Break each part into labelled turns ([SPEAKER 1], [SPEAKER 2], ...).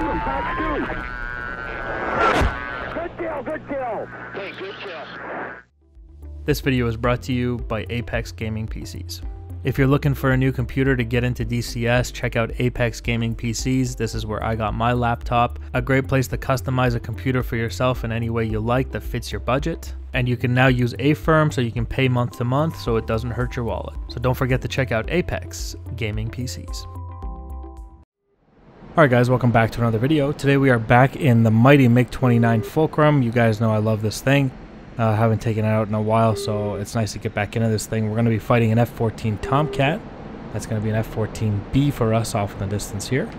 [SPEAKER 1] Good kill, good kill. Hey, good kill.
[SPEAKER 2] This video is brought to you by Apex Gaming PCs. If you're looking for a new computer to get into DCS, check out Apex Gaming PCs. This is where I got my laptop. A great place to customize a computer for yourself in any way you like that fits your budget. And you can now use A-Firm so you can pay month to month so it doesn't hurt your wallet. So don't forget to check out Apex Gaming PCs. Alright guys, welcome back to another video. Today we are back in the mighty Mig-29 Fulcrum. You guys know I love this thing. Haven't taken it out in a while, so it's nice to get back into this thing. We're going to be fighting an F-14 Tomcat. That's going to be an F-14B for us off in the distance here.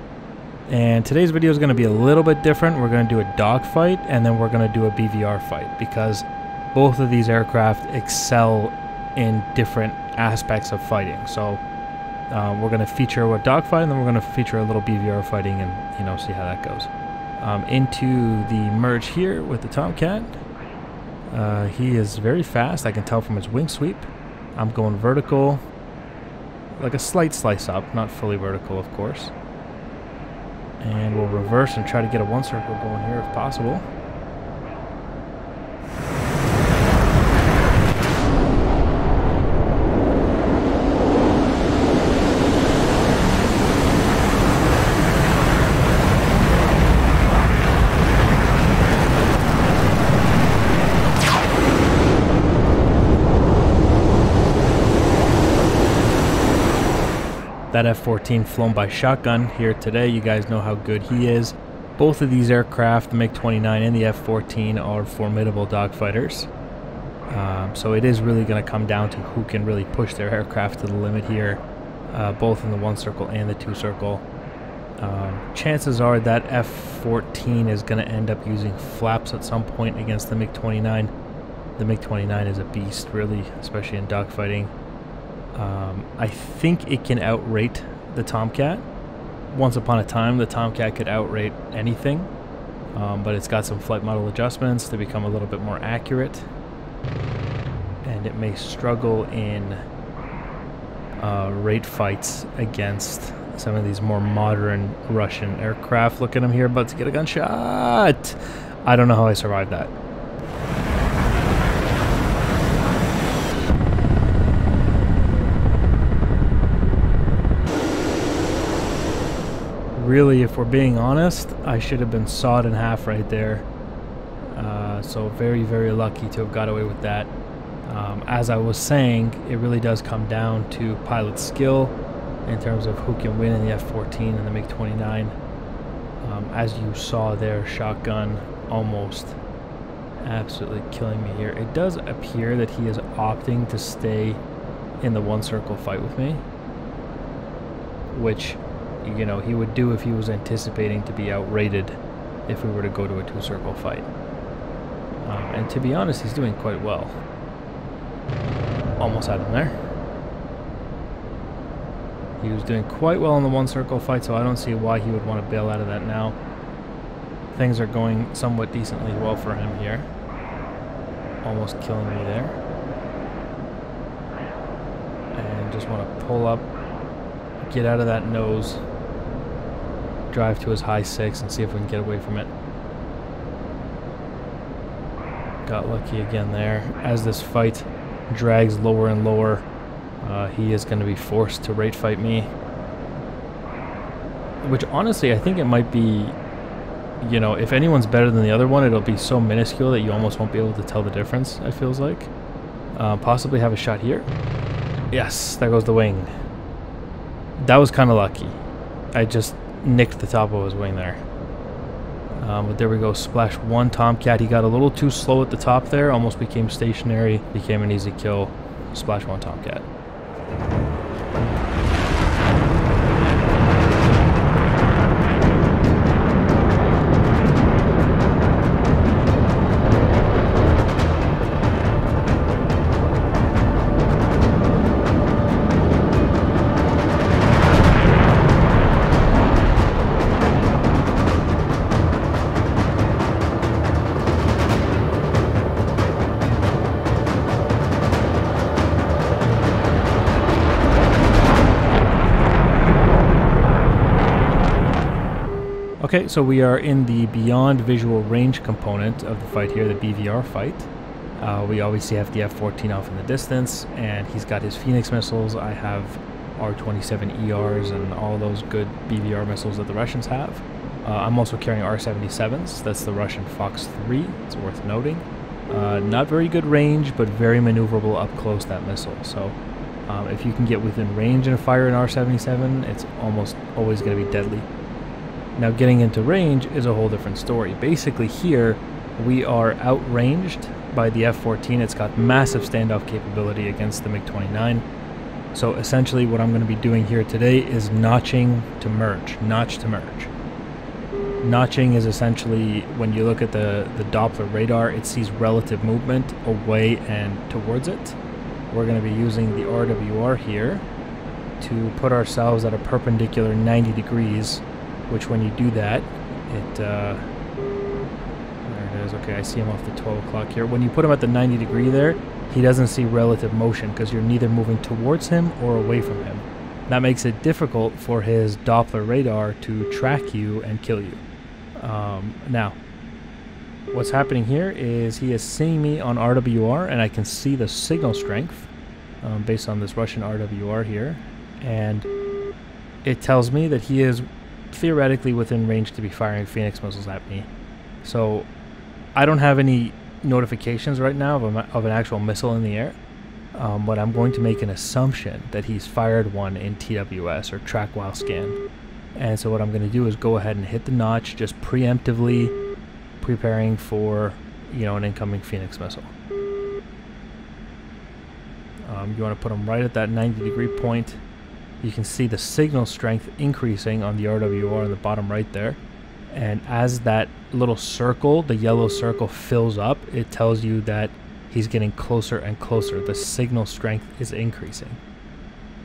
[SPEAKER 2] And today's video is going to be a little bit different. We're going to do a dogfight, and then we're going to do a BVR fight, because both of these aircraft excel in different aspects of fighting. So we're going to feature a dogfight, and then we're going to feature a little BVR fighting, and see how that goes. Into the merge here with the Tomcat. He is very fast, I can tell from his wing sweep. I'm going vertical, like a slight slice up, not fully vertical of course. And we'll reverse and try to get a one circle going here if possible. That F-14 flown by shotgun here today. You guys know how good he is. Both of these aircraft, the MiG-29 and the F-14, are formidable dogfighters. So it is really going to come down to who can really push their aircraft to the limit here, both in the one circle and the two circle. Chances are that F-14 is going to end up using flaps at some point against the MiG-29. The MiG-29 is a beast, really, especially in dogfighting. I think it can outrate the Tomcat. Once upon a time, the Tomcat could outrate anything, but it's got some flight model adjustments to become a little bit more accurate, and it may struggle in rate fights against some of these more modern Russian aircraft. Look at him here, about to get a gunshot. I don't know how I survived that. Really, if we're being honest, I should have been sawed in half right there. So very, very lucky to have got away with that. As I was saying, it really does come down to pilot skill in terms of who can win in the F-14 and the MiG-29. As you saw there, shotgun almost absolutely killing me here. It does appear that he is opting to stay in the one circle fight with me, which he would do if he was anticipating to be outrated if we were to go to a two-circle fight. And to be honest, he's doing quite well. Almost had him there. He was doing quite well in the one-circle fight, so I don't see why he would want to bail out of that now. Things are going somewhat decently well for him here. Almost killing me there. And just want to pull up, get out of that nose, drive to his high 6 and see if we can get away from it. Got lucky again there. As this fight drags lower and lower, he is going to be forced to rate fight me. Which honestly, I think it might be, if anyone's better than the other one, it'll be so minuscule that you almost won't be able to tell the difference, it feels like. Possibly have a shot here. Yes, there goes the wing. That was kind of lucky. I just nicked the top of his wing there. But there we go, splash one Tomcat. He got a little too slow at the top there, almost became stationary, became an easy kill. Splash one Tomcat. Okay, so we are in the beyond visual range component of the fight here, the BVR fight. We obviously have the F-14 off in the distance, and he's got his Phoenix missiles. I have R-27ERs and all those good BVR missiles that the Russians have. I'm also carrying R-77s. That's the Russian Fox 3. It's worth noting. Not very good range, but very maneuverable up close, that missile. So if you can get within range and fire an R-77, it's almost always going to be deadly. Now getting into range is a whole different story. Basically here, we are outranged by the F-14. It's got massive standoff capability against the Mig-29. So essentially what I'm going to be doing here today is notching to merge, notch to merge. Notching is essentially when you look at the Doppler radar, it sees relative movement away and towards it. We're going to be using the RWR here to put ourselves at a perpendicular 90 degrees, which when you do that, there it is. Okay, I see him off the 12 o'clock here. When you put him at the 90 degree there, he doesn't see relative motion because you're neither moving towards him or away from him. That makes it difficult for his Doppler radar to track you and kill you. Now, what's happening here is he is seeing me on RWR, and I can see the signal strength based on this Russian RWR here, and it tells me that he is theoretically within range to be firing Phoenix missiles at me. So I don't have any notifications right now of an actual missile in the air, but I'm going to make an assumption that he's fired one in TWS, or track while scan. And so what I'm going to do is go ahead and hit the notch, just preemptively preparing for, you know, an incoming Phoenix missile. You want to put them right at that 90 degree point. You can see the signal strength increasing on the RWR in the bottom right there. And as that little circle, the yellow circle, fills up, it tells you that he's getting closer and closer. The signal strength is increasing.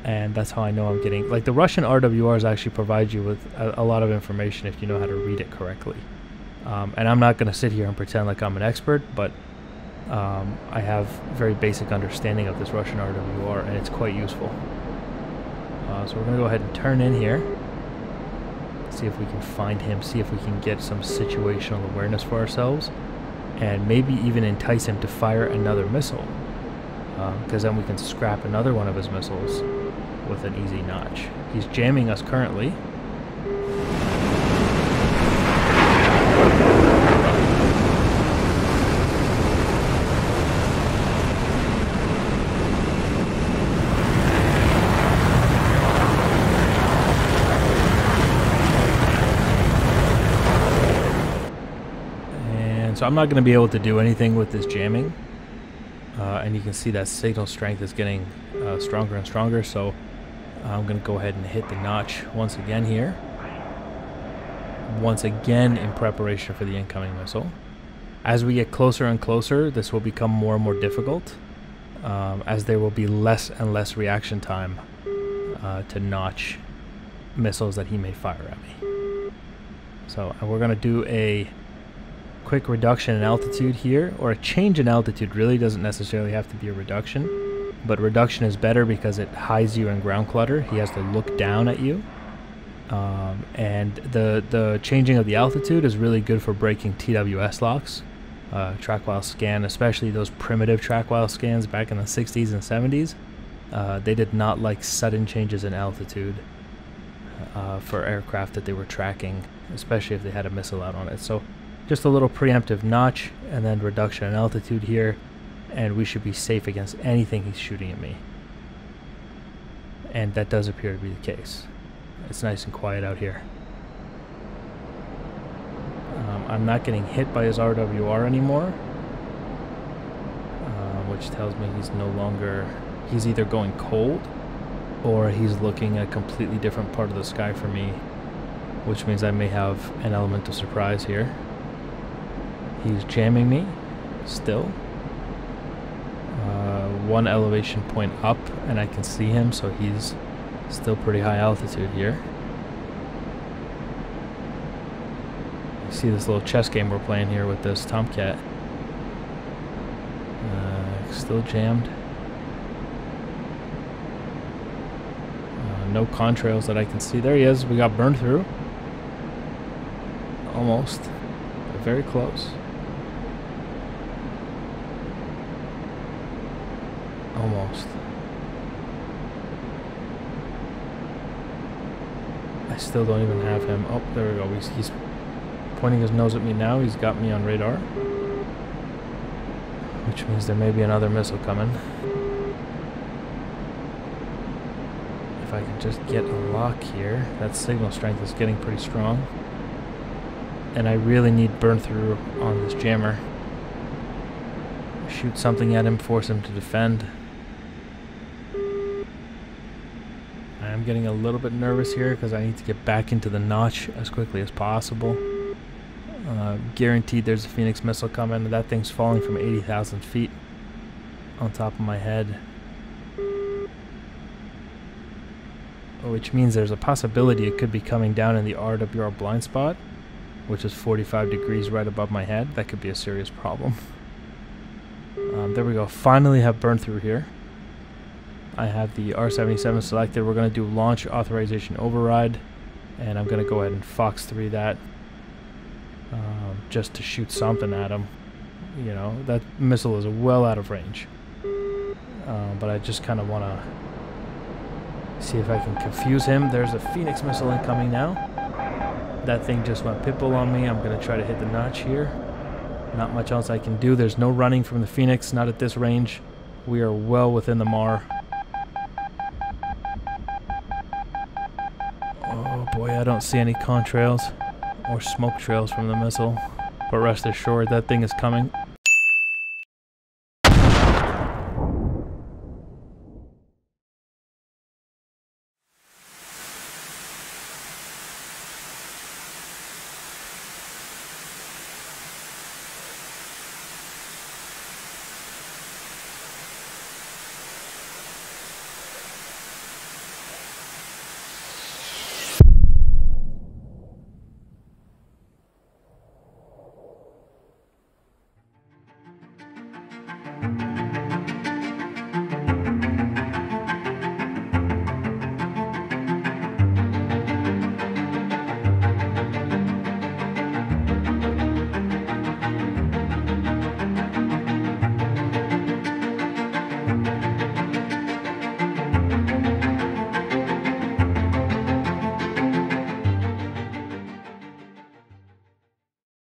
[SPEAKER 2] And that's how I know I'm getting... Like, the Russian RWRs actually provide you with a lot of information if you know how to read it correctly. And I'm not going to sit here and pretend like I'm an expert, but I have very basic understanding of this Russian RWR, and it's quite useful. So we're going to go ahead and turn in here. See if we can find him, see if we can get some situational awareness for ourselves, and maybe even entice him to fire another missile, because then we can scrap another one of his missiles with an easy notch. He's jamming us currently. So I'm not going to be able to do anything with this jamming, and you can see that signal strength is getting stronger and stronger, so I'm going to go ahead and hit the notch once again here, once again in preparation for the incoming missile. As we get closer and closer, this will become more and more difficult, as there will be less and less reaction time to notch missiles that he may fire at me. So we're going to do a quick reduction in altitude here, or a change in altitude. Really doesn't necessarily have to be a reduction, but reduction is better because it hides you in ground clutter. He has to look down at you, and the changing of the altitude is really good for breaking TWS locks, track while scan, especially those primitive track while scans back in the 60s and 70s. They did not like sudden changes in altitude for aircraft that they were tracking, especially if they had a missile out on it. So just a little preemptive notch and then reduction in altitude here, and we should be safe against anything he's shooting at me. And that does appear to be the case. It's nice and quiet out here. I'm not getting hit by his RWR anymore, which tells me he's no longer... He's either going cold or he's looking at a completely different part of the sky for me, which means I may have an element of surprise here. He's jamming me still. One elevation point up and I can see him, so he's still pretty high altitude here. You see this little chess game we're playing here with this Tomcat. Still jammed. No contrails that I can see. There he is. We got burned through. Almost. Very close. Almost. I still don't even have him. Oh, there we go. He's pointing his nose at me now. He's got me on radar. Which means there may be another missile coming. If I could just get a lock here. That signal strength is getting pretty strong. And I really need burn through on this jammer. Shoot something at him, force him to defend. I am getting a little bit nervous here because I need to get back into the notch as quickly as possible. Guaranteed there's a Phoenix missile coming. That thing's falling from 80,000 feet on top of my head. Which means there's a possibility it could be coming down in the RWR blind spot, which is 45 degrees right above my head. That could be a serious problem. There we go. Finally have burn through here. I have the R77 selected. We're going to do launch authorization override, and I'm going to go ahead and Fox 3 that just to shoot something at him. You know, that missile is well out of range. But I just kind of want to see if I can confuse him. There's a Phoenix missile incoming now. That thing just went pitbull on me. I'm going to try to hit the notch here. Not much else I can do. There's no running from the Phoenix, not at this range. We are well within the MAR. Oh boy, I don't see any contrails or smoke trails from the missile. But rest assured, that thing is coming.